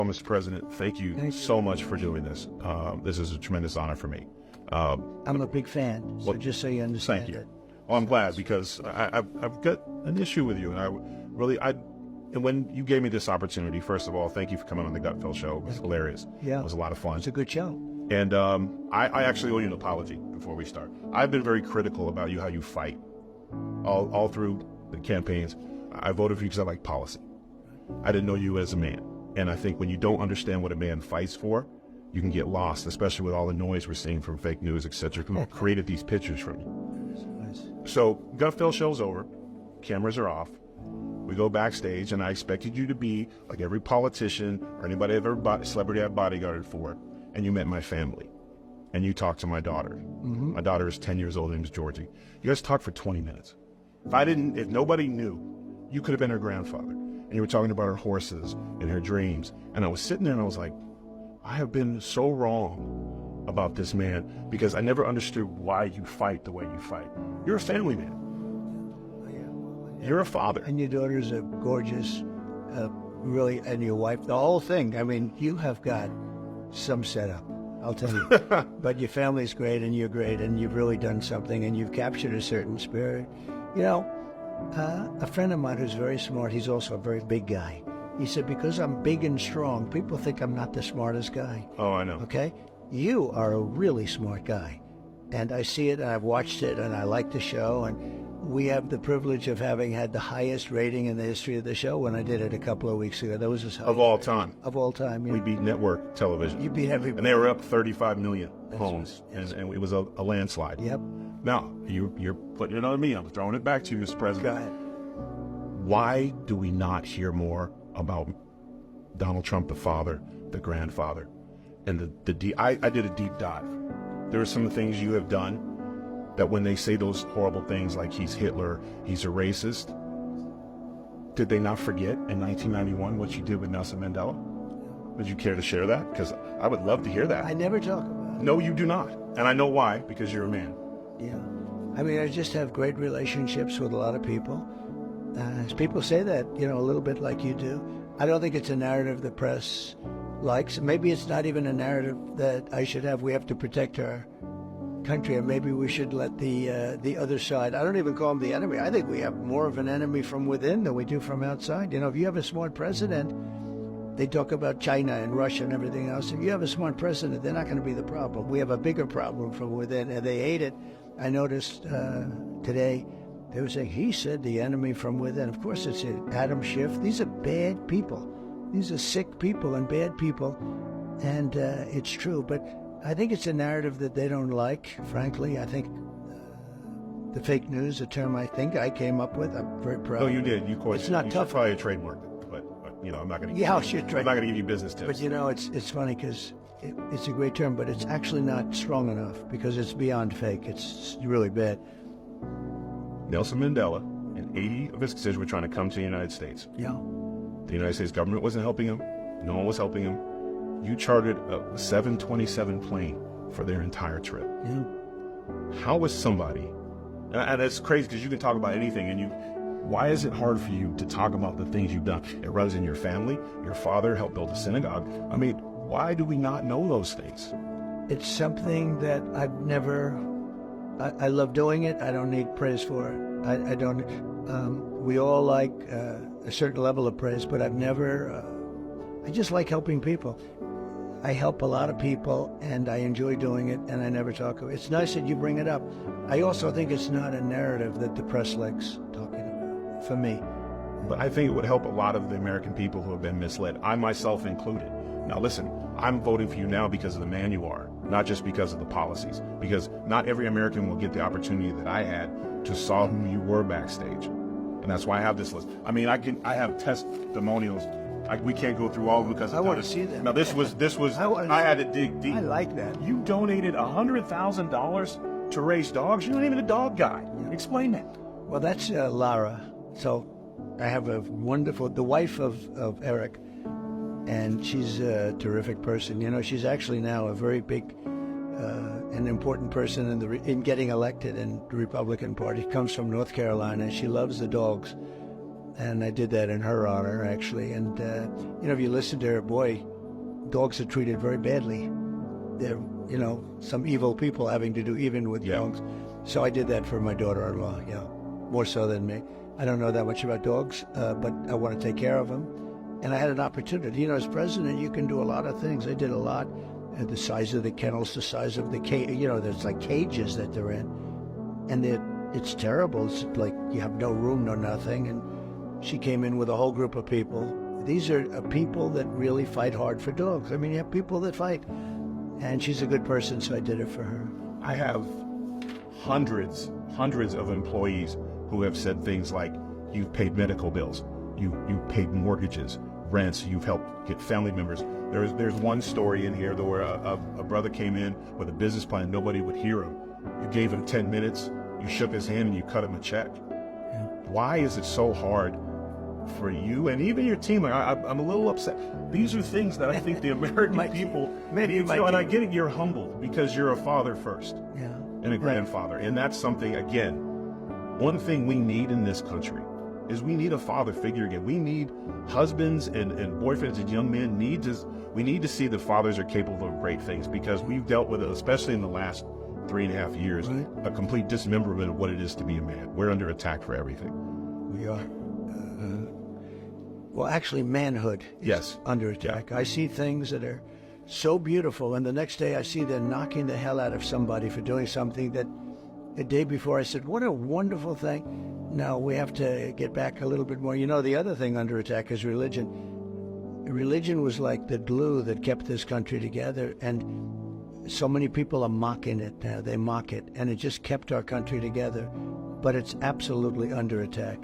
Well, Mr. President, thank you so much for doing this. This is a tremendous honor for me. I'm a big fan, so just so you understand. Thank you. Well, I'm glad because I've got an issue with you, and and when you gave me this opportunity, first of all, thank you for coming on the Gutfeld Show. It was hilarious. Yeah. It was a lot of fun. It's a good show. And I actually owe you an apology before we start. I've been very critical about how you fight all through the campaigns. I voted for you because I like policy. I didn't know you as a man. And I think when you don't understand what a man fights for, you can get lost, especially with all the noise we're seeing from fake news, etc. Who created these pictures from you. So Gutfeld Show's over. Cameras are off. We go backstage, and I expected you to be like every politician or anybody I've ever celebrity I've bodyguarded for, and you met my family. And you talked to my daughter. My daughter is 10 years old. Her name's Georgie. You guys talked for 20 minutes. If nobody knew, you could have been her grandfather. And you were talking about her horses and her dreams. And I was sitting there and I was like, I have been so wrong about this man because I never understood why you fight the way you fight. You're a family man. You're a father. And your daughter's a gorgeous, really, and your wife, the whole thing. I mean, you have got some setup, I'll tell you. But your family's great, and you're great, and you've really done something, and you've captured a certain spirit. You know, a friend of mine who's very smart, he's also a very big guy. He said, because I'm big and strong, people think I'm not the smartest guy. Oh, I know. Okay? You are a really smart guy. And I see it, and I've watched it, and I like the show, and we have the privilege of having had the highest rating in the history of the show when I did it a couple of weeks ago. That was his of all time. Of all time, yeah. We beat network television. You beat everybody. And they were up 35 million homes, right. Yes. and it was a landslide. Yep. Now, you're putting it on me. I'm throwing it back to you, Mr. President. Go ahead. Why do we not hear more about Donald Trump, the father, the grandfather? And I did a deep dive. There are some things you have done that when they say those horrible things like he's Hitler, he's a racist, did they not forget in 1991 what you did with Nelson Mandela? Would you care to share that? Because I would love to hear that. I never talk about it. No, you do not. And I know why, because you're a man. Yeah. I mean, I just have great relationships with a lot of people. People say that, you know, a little bit like you do. I don't think it's a narrative the press likes. Maybe it's not even a narrative that I should have. We have to protect our country, and maybe we should let the other side, I don't even call them the enemy. I think we have more of an enemy from within than we do from outside. You know, if you have a smart president, they talk about China and Russia and everything else. If you have a smart president, they're not going to be the problem. We have a bigger problem from within, and they hate it. I noticed today they were saying, he said the enemy from within. Of course it's Adam Schiff. These are bad people. These are sick people and bad people, and it's true. But I think it's a narrative that they don't like, frankly. I think the fake news, a term I think I came up with, I'm very proud. No, you did. You coined it. It's not you tough. Should probably trademark it, but you know, I'm not going to. Yeah, I should trademark. I'm not going to give you business tips. But you know, it's funny because it's a great term, but it's actually not strong enough because it's beyond fake. It's really bad. Nelson Mandela and 80 of his constituents were trying to come to the United States. Yeah. The United States government wasn't helping him. No one was helping him. You chartered a 727 plane for their entire trip. Yeah. How was somebody, and it's crazy because you can talk about anything, why is it hard for you to talk about the things you've done? It runs in your family. Your father helped build a synagogue. I mean, why do we not know those things? It's something that I've never, I love doing it. I don't need praise for it. I don't, we all like a certain level of praise, but I've never, I just like helping people. I help a lot of people, and I enjoy doing it, and I never talk about it. It's nice that you bring it up. I also think it's not a narrative that the press likes talking about, for me. But I think it would help a lot of the American people who have been misled, I myself included. Now listen, I'm voting for you now because of the man you are, not just because of the policies, because not every American will get the opportunity that I had to saw who you were backstage. And that's why I have this list. I mean, I have testimonials. We can't go through all of them because I want to see them. Now this was I had to dig deep. I like that. You donated $100,000 to raise dogs. You're not even a dog guy. Explain that. Well, that's Lara. So I have a wonderful, the wife of Eric, and she's a terrific person. You know, she's actually now a very big and important person in getting elected in the Republican Party. Comes from North Carolina. She loves the dogs. And I did that in her honor, actually. And, you know, if you listen to her, boy, dogs are treated very badly. They're, some evil people having to do even with dogs. So I did that for my daughter-in-law, more so than me. I don't know that much about dogs, but I want to take care of them. And I had an opportunity. As president, you can do a lot of things. I did a lot. The size of the kennels, the size of the cage, there's like cages that they're in. And it's terrible. It's like you have no room, no nothing. And she came in with a whole group of people. These are people that really fight hard for dogs. I mean, you have people that fight. And she's a good person, so I did it for her. I have hundreds of employees who have said things like, you've paid medical bills, you've paid mortgages, rents, you've helped get family members. There's one story in here where a brother came in with a business plan, nobody would hear him. You gave him 10 minutes, you shook his hand and you cut him a check. Yeah. Why is it so hard for you and even your team? I'm a little upset. These are things that I think the American people need to know. And I get it, you're humbled because you're a father first and a grandfather. And that's something, again, one thing we need in this country is we need a father figure again. We need husbands and boyfriends and young men we need to see that fathers are capable of great things, because we've dealt with it, especially in the last 3.5 years, a complete dismemberment of what it is to be a man. We're under attack for everything. We are. Well, actually, manhood is under attack. Yeah. I see things that are so beautiful, and the next day I see they're knocking the hell out of somebody for doing something that the day before I said, what a wonderful thing. Now we have to get back a little bit more. The other thing under attack is religion. Religion was like the glue that kept this country together, and so many people are mocking it now. They mock it, and it just kept our country together. But it's absolutely under attack.